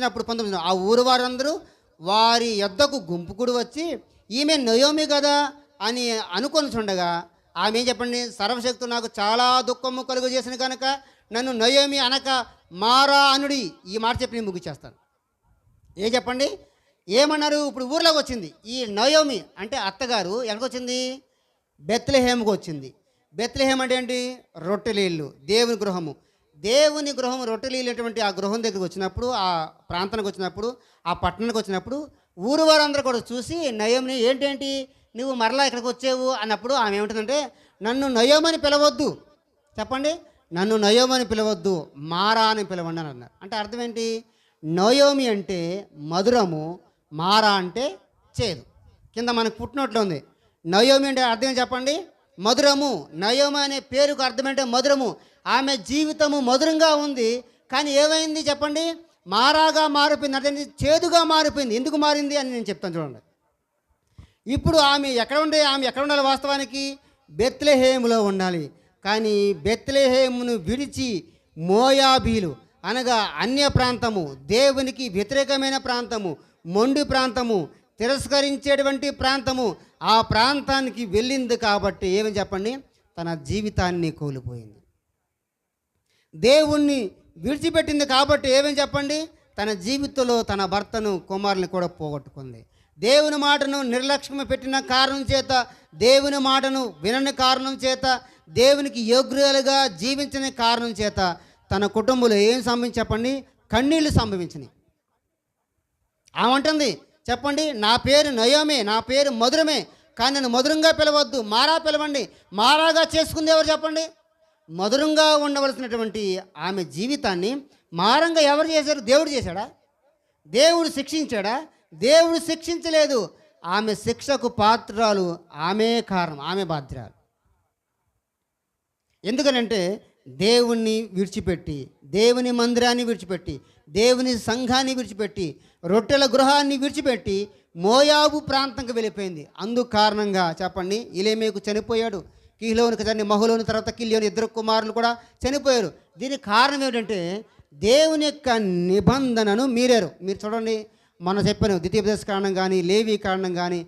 అప్పుడు 19 ఆ ఊరు వారందరూ వారి యొద్దకు గుంపుకూడి వచ్చి ఈమె నయోమి కదా అని అనుకొని చూడగా ఆమె ఏం చెప్పండి, సర్వశక్తుడు నాకు చాలా దుఃఖము కలుగు చేసిన కనుక నన్ను నయోమి అనక మారా అనుడి, ఈ మాట చెప్పి నేను ముగిచేస్తాను. ఏం చెప్పండి, ఏమన్నారు? ఇప్పుడు ఊర్లోకి వచ్చింది ఈ నయోమి అంటే అత్తగారు. ఎక్కడికొచ్చింది? బెత్లెహేముకు వచ్చింది. బెత్లెహేమ్ అంటే ఏంటి? రొట్టెలీళ్ళు, దేవుని గృహము. దేవుని గృహం రొట్టెలీలేటువంటి ఆ గృహం దగ్గరికి వచ్చినప్పుడు, ఆ ప్రాంతానికి వచ్చినప్పుడు, ఆ పట్టణానికి వచ్చినప్పుడు ఊరు వారందరూ కూడా చూసి నయోమిని ఏంటేంటి నువ్వు మరలా ఇక్కడికి వచ్చావు అన్నప్పుడు ఆమె ఏమిటంటే, నన్ను నయోమని పిలవద్దు. చెప్పండి, నన్ను నయోమని పిలవద్దు, మారా అని పిలవండి అని అన్నారు. అంటే అర్థం ఏంటి? నయోమి అంటే మధురము, మారా అంటే చేదు. కింద మనకు పుట్టినట్లు ఉంది. నయోమి అంటే అర్థం చెప్పండి, మధురము. నయోమి అనే పేరుకు అర్థం అంటే మధురము. ఆమె జీవితము మధురంగా ఉంది, కానీ ఏమైంది చెప్పండి? మారాగా మారిపోయింది. అంటే చేదుగా మారిపోయింది. ఎందుకు మారింది అని నేను చెప్తాను చూడండి. ఇప్పుడు ఆమె ఎక్కడ ఉండాలి? వాస్తవానికి బెత్లెహేములో ఉండాలి. కానీ బెత్లెహేమును విడిచి మోయాబీలు అనగా అన్య ప్రాంతము, దేవునికి వ్యతిరేకమైన ప్రాంతము, మొండి ప్రాంతము, తిరస్కరించేటువంటి ప్రాంతము, ఆ ప్రాంతానికి వెళ్ళింది. కాబట్టి ఏమని చెప్పండి, తన జీవితాన్ని కోల్పోయింది. దేవుణ్ణి విడిచిపెట్టింది కాబట్టి ఏమని చెప్పండి, తన జీవితంలో తన భర్తను, కుమారుని కూడా పోగొట్టుకుంది. దేవుని మాటను నిర్లక్ష్యం పెట్టిన కారణం చేత, దేవుని మాటను వినని కారణం చేత, దేవునికి యోగ్యులుగా జీవించిన కారణం చేత తన కుటుంబంలో ఏం సంభవించి చెప్పండి, కన్నీళ్లు సంభవించినాయి. ఆమంటుంది చెప్పండి, నా పేరు నయోమే, నా పేరు మధురమే, కానీ నన్ను మధురంగా పిలవద్దు, మారా పిలవండి. మారాగా చేసుకుంది ఎవరు చెప్పండి? మధురంగా ఉండవలసినటువంటి ఆమె జీవితాన్ని మారంగా ఎవరు చేశారు? దేవుడు చేశాడా? దేవుడు శిక్షించాడా? దేవుడు శిక్షించలేదు. ఆమె శిక్షకు పాత్రాలు ఆమె కారణం, ఆమె బాధ్యురాలు. ఎందుకనంటే దేవుణ్ణి విడిచిపెట్టి, దేవుని మందిరాన్ని విడిచిపెట్టి, దేవుని సంఘాన్ని విడిచిపెట్టి, రొట్టెల గృహాన్ని విడిచిపెట్టి మోయాబు ప్రాంతంకి వెళ్ళిపోయింది. అందుకు కారణంగా చెప్పండి, ఇలేమేకు చనిపోయాడు. కీలోనికి చని మహులోని తర్వాత కిల్యోని ఇద్దరు కుమారులు కూడా చనిపోయారు. దీనికి కారణం ఏమిటంటే దేవుని యొక్క నిబంధనను మీరారు. మీరు చూడండి, మనం చెప్పాను ద్వితీయోపదేశ కాండం కానీ, లేవి కాండం కానీ,